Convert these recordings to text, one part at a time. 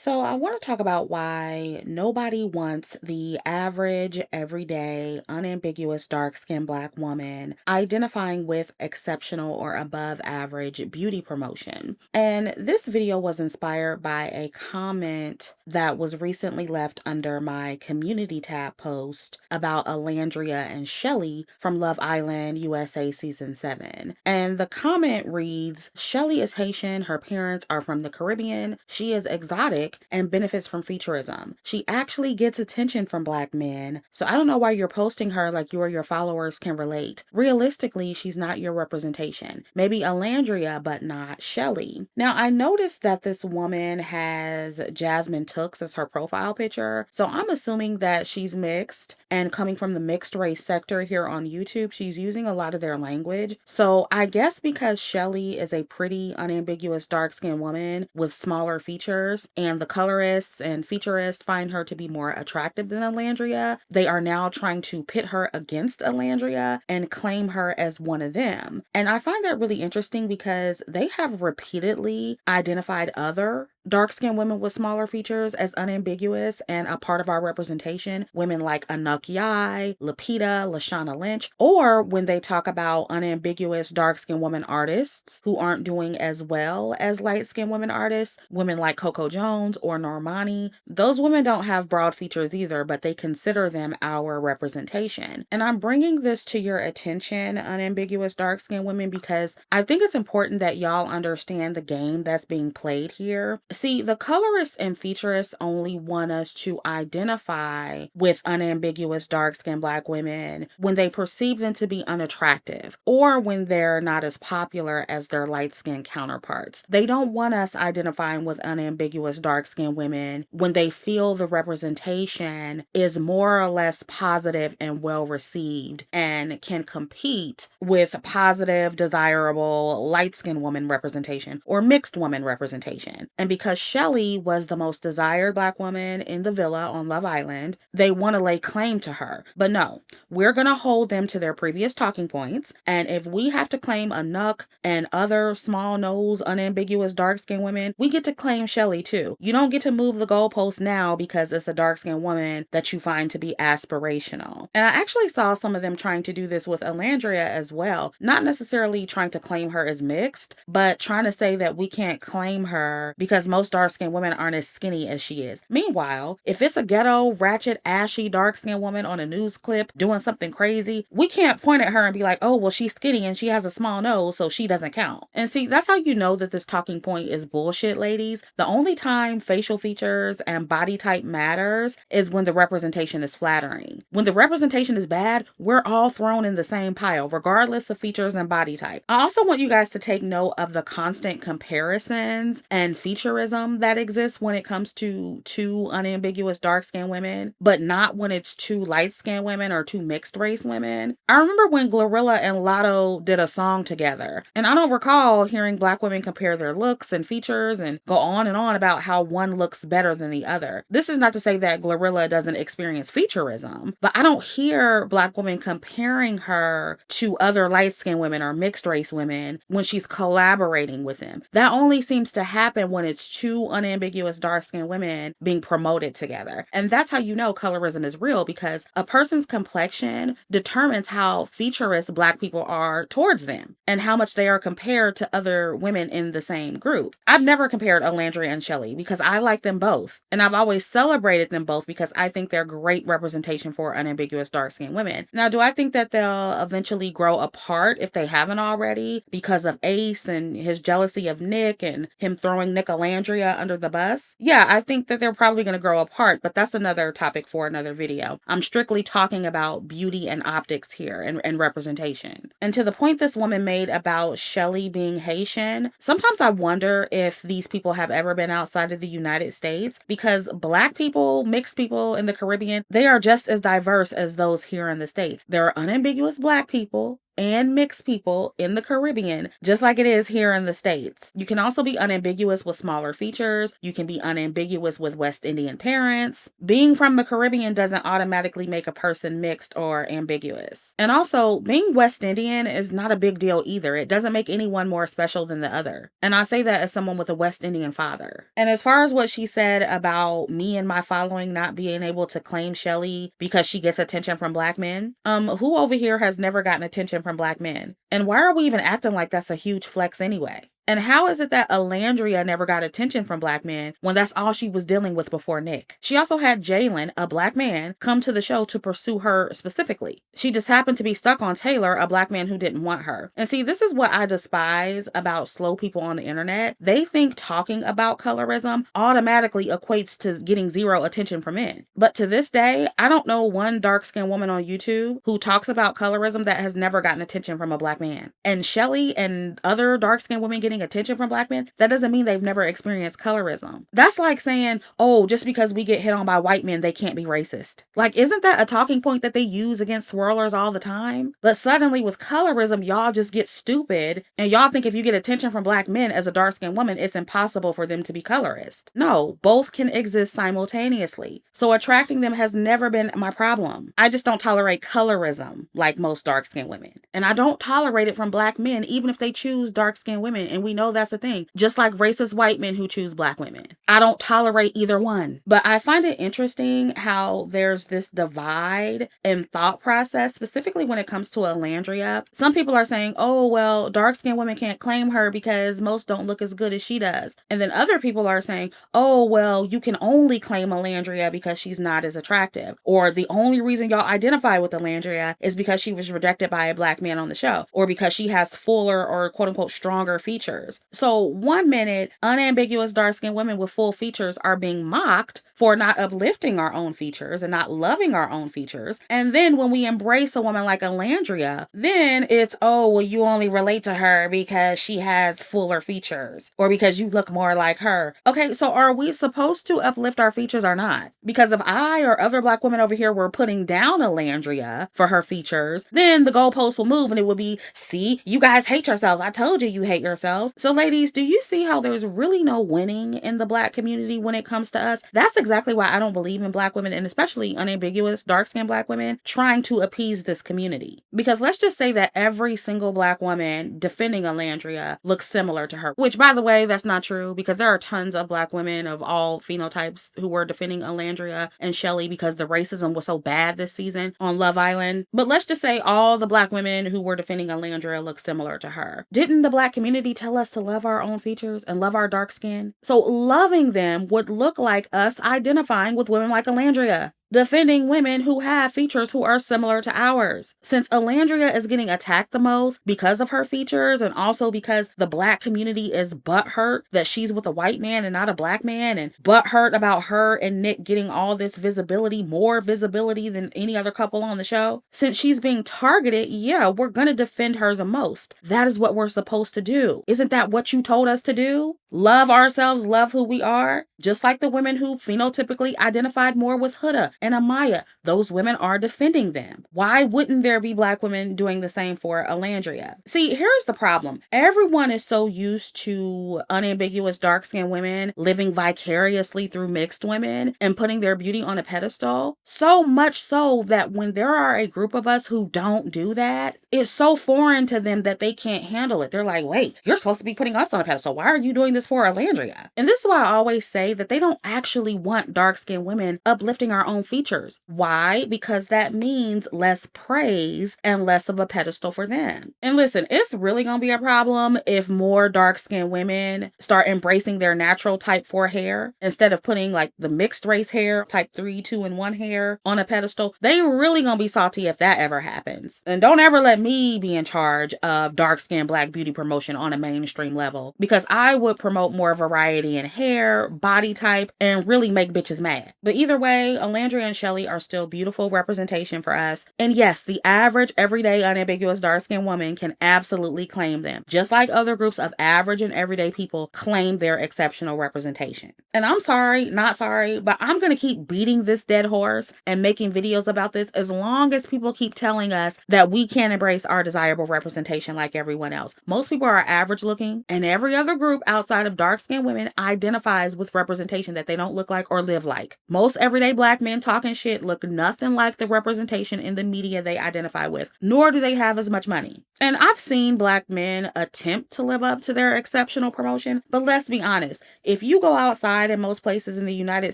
So, I want to talk about why nobody wants the average, everyday, unambiguous dark skinned Black woman identifying with exceptional or above average beauty promotion. And this video was inspired by a comment that was recently left under my community tab post about Alandria and Shelly from Love Island USA Season 7. And the comment reads, Shelly is Haitian, her parents are from the Caribbean, she is exotic and benefits from featureism. She actually gets attention from Black men, so I don't know why you're posting her like you or your followers can relate. Realistically, she's not your representation. Maybe Alandria, but not Shelly. Now, I noticed that this woman has Jasmine Tooks as her profile picture, so I'm assuming that she's mixed, and coming from the mixed race sector here on YouTube, she's using a lot of their language. So I guess because Shelly is a pretty unambiguous dark-skinned woman with smaller features, and the colorists and featurists find her to be more attractive than Alandria, they are now trying to pit her against Alandria and claim her as one of them. And I find that really interesting because they have repeatedly identified other dark-skinned women with smaller features as unambiguous and a part of our representation. Women like Anuk Yai, Lupita, Lashana Lynch, or when they talk about unambiguous dark-skinned women artists who aren't doing as well as light-skinned women artists, women like Coco Jones or Normani. Those women don't have broad features either, but they consider them our representation. And I'm bringing this to your attention, unambiguous dark-skinned women, because I think it's important that y'all understand the game that's being played here. See, the colorists and featurists only want us to identify with unambiguous dark-skinned Black women when they perceive them to be unattractive or when they're not as popular as their light-skinned counterparts. They don't want us identifying with unambiguous dark-skinned women when they feel the representation is more or less positive and well-received and can compete with positive, desirable light-skinned woman representation or mixed woman representation. And because Shelly was the most desired Black woman in the villa on Love Island, they want to lay claim to her. But no, we're going to hold them to their previous talking points. And if we have to claim Anuk and other small nose, unambiguous dark-skinned women, we get to claim Shelly too. You don't get to move the goalpost now because it's a dark-skinned woman that you find to be aspirational. And I actually saw some of them trying to do this with Alandria as well. Not necessarily trying to claim her as mixed, but trying to say that we can't claim her because most dark-skinned women aren't as skinny as she is. Meanwhile, if it's a ghetto, ratchet, ashy, dark-skinned woman on a news clip doing something crazy, we can't point at her and be like, oh, well, she's skinny and she has a small nose, so she doesn't count. And see, that's how you know that this talking point is bullshit, ladies. The only time facial features and body type matters is when the representation is flattering. When the representation is bad, we're all thrown in the same pile, regardless of features and body type. I also want you guys to take note of the constant comparisons and featureism that exists when it comes to two unambiguous dark-skinned women, but not when it's two light-skinned women or two mixed race women. I remember when Glorilla and Lotto did a song together, and I don't recall hearing Black women compare their looks and features and go on and on about how one looks better than the other. This is not to say that Glorilla doesn't experience featureism, but I don't hear Black women comparing her to other light-skinned women or mixed race women when she's collaborating with them. That only seems to happen when it's two unambiguous dark-skinned women being promoted together. And that's how you know colorism is real, because a person's complexion determines how featurist Black people are towards them and how much they are compared to other women in the same group. I've never compared Alandria and Shelly because I like them both. And I've always celebrated them both because I think they're great representation for unambiguous dark-skinned women. Now, do I think that they'll eventually grow apart if they haven't already because of Ace and his jealousy of Nick and him throwing Nick Alandria under the bus? Yeah, I think that they're probably going to grow apart, but that's another topic for another video. I'm strictly talking about beauty and optics here and representation. And to the point this woman made about Shelly being Haitian, sometimes I wonder if these people have ever been outside of the United States, because Black people, mixed people in the Caribbean, they are just as diverse as those here in the States. There are unambiguous Black people and mixed people in the Caribbean, just like it is here in the States. You can also be unambiguous with smaller features. You can be unambiguous with West Indian parents. Being from the Caribbean doesn't automatically make a person mixed or ambiguous. And also, being West Indian is not a big deal either. It doesn't make anyone more special than the other. And I say that as someone with a West Indian father. And as far as what she said about me and my following not being able to claim Shelly because she gets attention from Black men, who over here has never gotten attention from Black men? And why are we even acting like that's a huge flex anyway? And how is it that Alandria never got attention from Black men when that's all she was dealing with before Nick? She also had Jalen, a Black man, come to the show to pursue her specifically. She just happened to be stuck on Taylor, a Black man who didn't want her. And see, this is what I despise about slow people on the internet. They think talking about colorism automatically equates to getting zero attention from men. But to this day, I don't know one dark-skinned woman on YouTube who talks about colorism that has never gotten attention from a Black man. And Shelly and other dark-skinned women getting attention from Black men, that doesn't mean they've never experienced colorism. That's like saying, oh, just because we get hit on by white men, they can't be racist. Like, isn't that a talking point that they use against swirlers all the time? But suddenly with colorism, y'all just get stupid and y'all think if you get attention from Black men as a dark-skinned woman, it's impossible for them to be colorist. No, both can exist simultaneously. So attracting them has never been my problem. I just don't tolerate colorism like most dark-skinned women. And I don't tolerate it from Black men, even if they choose dark-skinned women. And we know that's a thing. Just like racist white men who choose Black women. I don't tolerate either one. But I find it interesting how there's this divide in thought process, specifically when it comes to Alandria. Some people are saying, oh, well, dark-skinned women can't claim her because most don't look as good as she does. And then other people are saying, oh, well, you can only claim Alandria because she's not as attractive. Or the only reason y'all identify with Alandria is because she was rejected by a Black man on the show. Or because she has fuller or quote-unquote stronger features. So 1 minute, unambiguous dark-skinned women with full features are being mocked for not uplifting our own features and not loving our own features. And then when we embrace a woman like Alandria, then it's, oh, well, you only relate to her because she has fuller features or because you look more like her. Okay, so are we supposed to uplift our features or not? Because if I or other Black women over here were putting down Alandria for her features, then the goalposts will move and it would be, see, you guys hate yourselves. I told you hate yourselves. So ladies, do you see how there's really no winning in the Black community when it comes to us? That's exactly why I don't believe in Black women, and especially unambiguous dark-skinned Black women trying to appease this community. Because let's just say that every single Black woman defending Alandria looks similar to her, which by the way, that's not true because there are tons of Black women of all phenotypes who were defending Alandria and Shelly because the racism was so bad this season on Love Island. But let's just say all the Black women who were defending Alandria look similar to her. Didn't the Black community tell us to love our own features and love our dark skin? So loving them would look like us identifying with women like Alandria. Defending women who have features who are similar to ours. Since Alandria is getting attacked the most because of her features and also because the Black community is butthurt that she's with a white man and not a Black man and butthurt about her and Nick getting all this visibility, more visibility than any other couple on the show. Since she's being targeted, yeah, we're gonna defend her the most. That is what we're supposed to do. Isn't that what you told us to do? Love ourselves, love who we are. Just like the women who phenotypically identified more with Huda and Amaya, those women are defending them. Why wouldn't there be Black women doing the same for Alandria? See, here's the problem. Everyone is so used to unambiguous dark-skinned women living vicariously through mixed women and putting their beauty on a pedestal. So much so that when there are a group of us who don't do that, it's so foreign to them that they can't handle it. They're like, wait, you're supposed to be putting us on a pedestal. Why are you doing this for Alandria? And this is why I always say that they don't actually want dark-skinned women uplifting our own features. Why? Because that means less praise and less of a pedestal for them. And listen, it's really gonna be a problem if more dark-skinned women start embracing their natural type 4 hair instead of putting like the mixed race hair, type 3, 2, and 1 hair on a pedestal. They really gonna be salty if that ever happens. And don't ever let me be in charge of dark-skinned Black beauty promotion on a mainstream level because I would promote more variety in hair, body type, and really make bitches mad. But either way, Alandria Andrea and Shelley are still beautiful representation for us. And yes, the average, everyday, unambiguous dark-skinned woman can absolutely claim them, just like other groups of average and everyday people claim their exceptional representation. And I'm sorry, not sorry, but I'm going to keep beating this dead horse and making videos about this as long as people keep telling us that we can't embrace our desirable representation like everyone else. Most people are average looking, and every other group outside of dark-skinned women identifies with representation that they don't look like or live like. Most everyday Black men talking shit look nothing like the representation in the media they identify with, nor do they have as much money. And I've seen Black men attempt to live up to their exceptional promotion, but let's be honest, if you go outside in most places in the United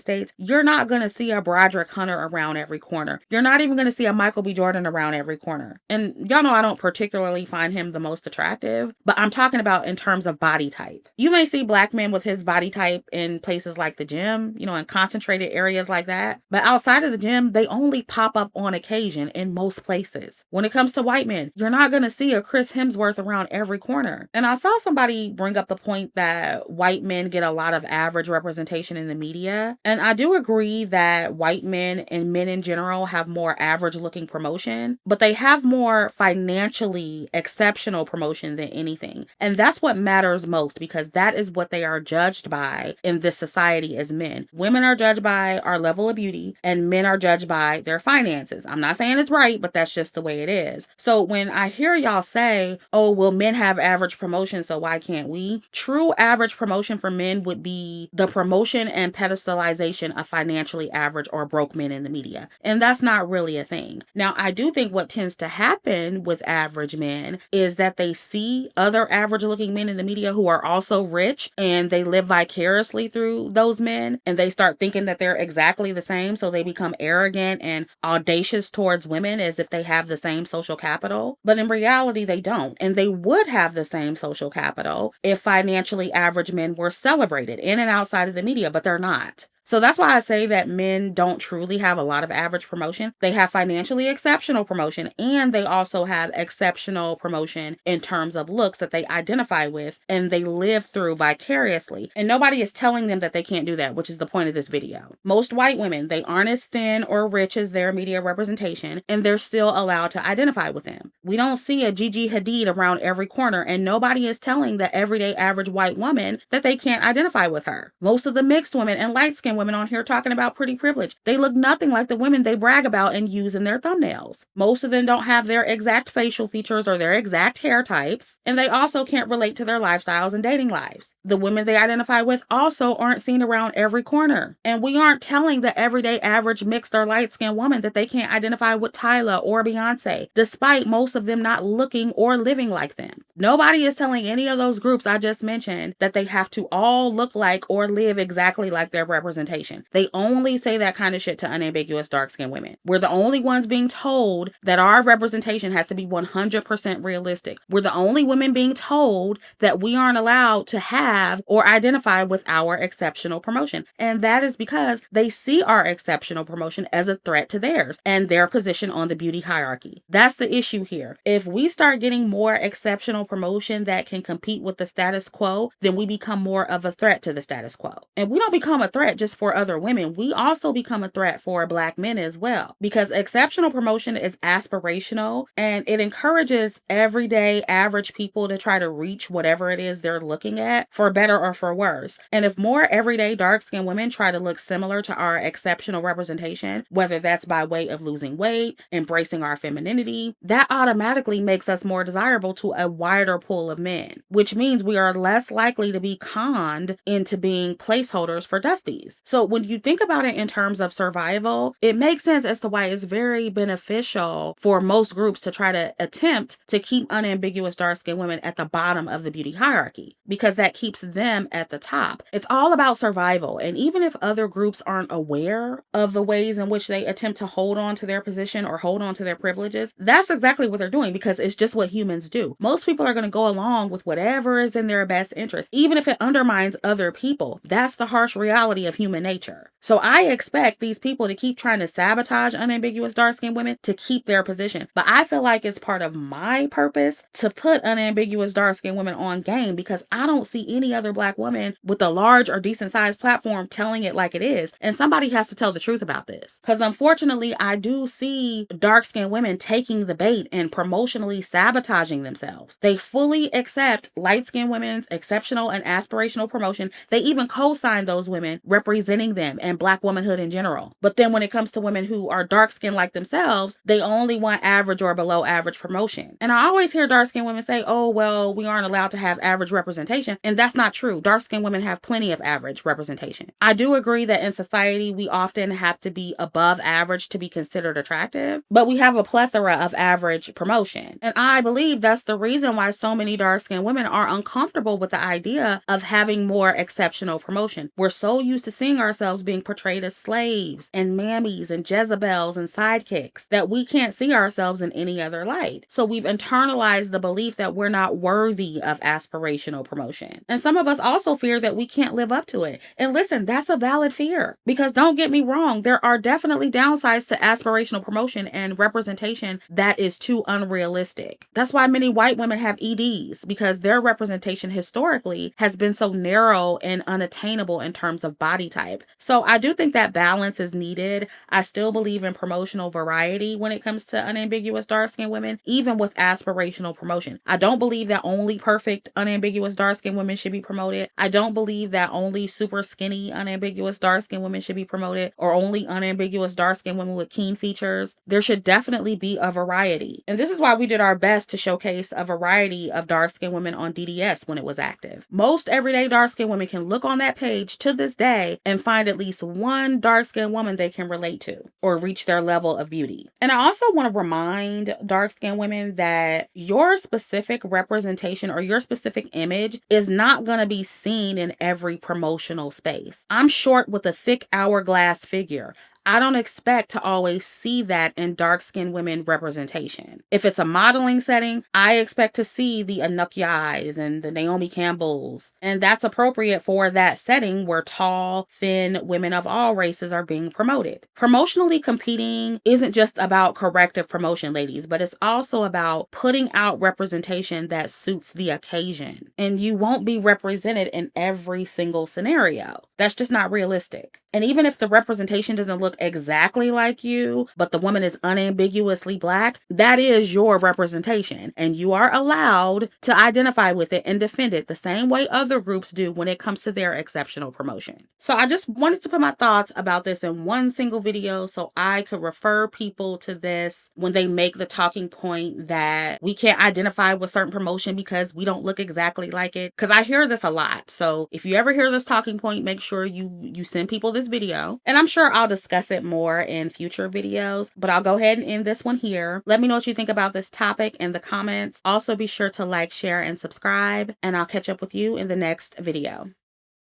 States, you're not going to see a Broderick Hunter around every corner. You're not even going to see a Michael B. Jordan around every corner. And y'all know I don't particularly find him the most attractive, but I'm talking about in terms of body type. You may see Black men with his body type in places like the gym, in concentrated areas like that. But outside of the gym, they only pop up on occasion in most places. When it comes to white men, you're not going to see a Chris Hemsworth around every corner. And I saw somebody bring up the point that white men get a lot of average representation in the media. And I do agree that white men and men in general have more average looking promotion, but they have more financially exceptional promotion than anything. And that's what matters most, because that is what they are judged by in this society as men. Women are judged by our level of beauty and men are judged by their finances. I'm not saying it's right, but that's just the way it is. So when I hear y'all say, oh, well, men have average promotion, so why can't we? True average promotion for men would be the promotion and pedestalization of financially average or broke men in the media. And that's not really a thing. Now, I do think what tends to happen with average men is that they see other average looking men in the media who are also rich and they live vicariously through those men, and they start thinking that they're exactly the same. So they become arrogant and audacious towards women as if they have the same social capital. But in reality, they don't. And they would have the same social capital if financially average men were celebrated in and outside of the media, but they're not. So that's why I say that men don't truly have a lot of average promotion. They have financially exceptional promotion, and they also have exceptional promotion in terms of looks that they identify with and they live through vicariously. And nobody is telling them that they can't do that, which is the point of this video. Most white women, they aren't as thin or rich as their media representation, and they're still allowed to identify with them. We don't see a Gigi Hadid around every corner, and nobody is telling the everyday average white woman that they can't identify with her. Most of the mixed women and light-skinned women on here talking about pretty privilege, they look nothing like the women they brag about and use in their thumbnails. Most of them don't have their exact facial features or their exact hair types, and they also can't relate to their lifestyles and dating lives. The women they identify with also aren't seen around every corner. And we aren't telling the everyday average mixed or light-skinned woman that they can't identify with Tyla or Beyonce, despite most of them not looking or living like them. Nobody is telling any of those groups I just mentioned that they have to all look like or live exactly like their representation. They only say that kind of shit to unambiguous dark-skinned women. We're the only ones being told that our representation has to be 100% realistic. We're the only women being told that we aren't allowed to have or identify with our exceptional promotion. And that is because they see our exceptional promotion as a threat to theirs and their position on the beauty hierarchy. That's the issue here. If we start getting more exceptional promotion that can compete with the status quo, then we become more of a threat to the status quo. And we don't become a threat just for other women. We also become a threat for Black men as well, because exceptional promotion is aspirational and it encourages everyday average people to try to reach whatever it is they're looking at, for better or for worse. And if more everyday dark-skinned women try to look similar to our exceptional representation, whether that's by way of losing weight, embracing our femininity, that automatically makes us more desirable to a wider pool of men, which means we are less likely to be conned into being placeholders for dusties. So when you think about it in terms of survival, it makes sense as to why it's very beneficial for most groups to try to attempt to keep unambiguous dark-skinned women at the bottom of the beauty hierarchy, because that keeps them at the top. It's all about survival. And even if other groups aren't aware of the ways in which they attempt to hold on to their position or hold on to their privileges, that's exactly what they're doing, because it's just what humans do. Most people are going to go along with whatever is in their best interest, even if it undermines other people. That's the harsh reality of human human nature. So I expect these people to keep trying to sabotage unambiguous dark-skinned women to keep their position. But I feel like it's part of my purpose to put unambiguous dark-skinned women on game, because I don't see any other Black woman with a large or decent sized platform telling it like it is. And somebody has to tell the truth about this. Because unfortunately, I do see dark-skinned women taking the bait and promotionally sabotaging themselves. They fully accept light-skinned women's exceptional and aspirational promotion. They even co-sign those women representing them and Black womanhood in general. But then when it comes to women who are dark-skinned like themselves, they only want average or below average promotion. And I always hear dark-skinned women say, oh, well, we aren't allowed to have average representation. And that's not true. Dark-skinned women have plenty of average representation. I do agree that in society, we often have to be above average to be considered attractive, but we have a plethora of average promotion. And I believe that's the reason why so many dark-skinned women are uncomfortable with the idea of having more exceptional promotion. We're so used to seeing ourselves being portrayed as slaves and mammies and Jezebels and sidekicks that we can't see ourselves in any other light. So we've internalized the belief that we're not worthy of aspirational promotion. And some of us also fear that we can't live up to it. And listen, that's a valid fear, because don't get me wrong, there are definitely downsides to aspirational promotion and representation that is too unrealistic. That's why many white women have EDs, because their representation historically has been so narrow and unattainable in terms of body type. So I do think that balance is needed. I still believe in promotional variety when it comes to unambiguous dark-skinned women, even with aspirational promotion. I don't believe that only perfect unambiguous dark-skinned women should be promoted. I don't believe that only super skinny unambiguous dark-skinned women should be promoted, or only unambiguous dark-skinned women with keen features. There should definitely be a variety. And this is why we did our best to showcase a variety of dark-skinned women on DDS when it was active. Most everyday dark-skinned women can look on that page to this day and find at least one dark-skinned woman they can relate to or reach their level of beauty. And I also want to remind dark-skinned women that your specific representation or your specific image is not going to be seen in every promotional space. I'm short with a thick hourglass figure. I don't expect to always see that in dark-skinned women representation. If it's a modeling setting, I expect to see the Anuk Yais and the Naomi Campbells. And that's appropriate for that setting where tall, thin women of all races are being promoted. Promotionally competing isn't just about corrective promotion, ladies, but it's also about putting out representation that suits the occasion. And you won't be represented in every single scenario. That's just not realistic. And even if the representation doesn't look exactly like you, but the woman is unambiguously Black, that is your representation. And you are allowed to identify with it and defend it the same way other groups do when it comes to their exceptional promotion. So I just wanted to put my thoughts about this in one single video so I could refer people to this when they make the talking point that we can't identify with certain promotion because we don't look exactly like it. Because I hear this a lot. So if you ever hear this talking point, make sure you send people this video. And I'm sure I'll discuss it more in future videos, but I'll go ahead and end this one here. Let me know what you think about this topic in the comments. Also be sure to like, share, and subscribe, and I'll catch up with you in the next video.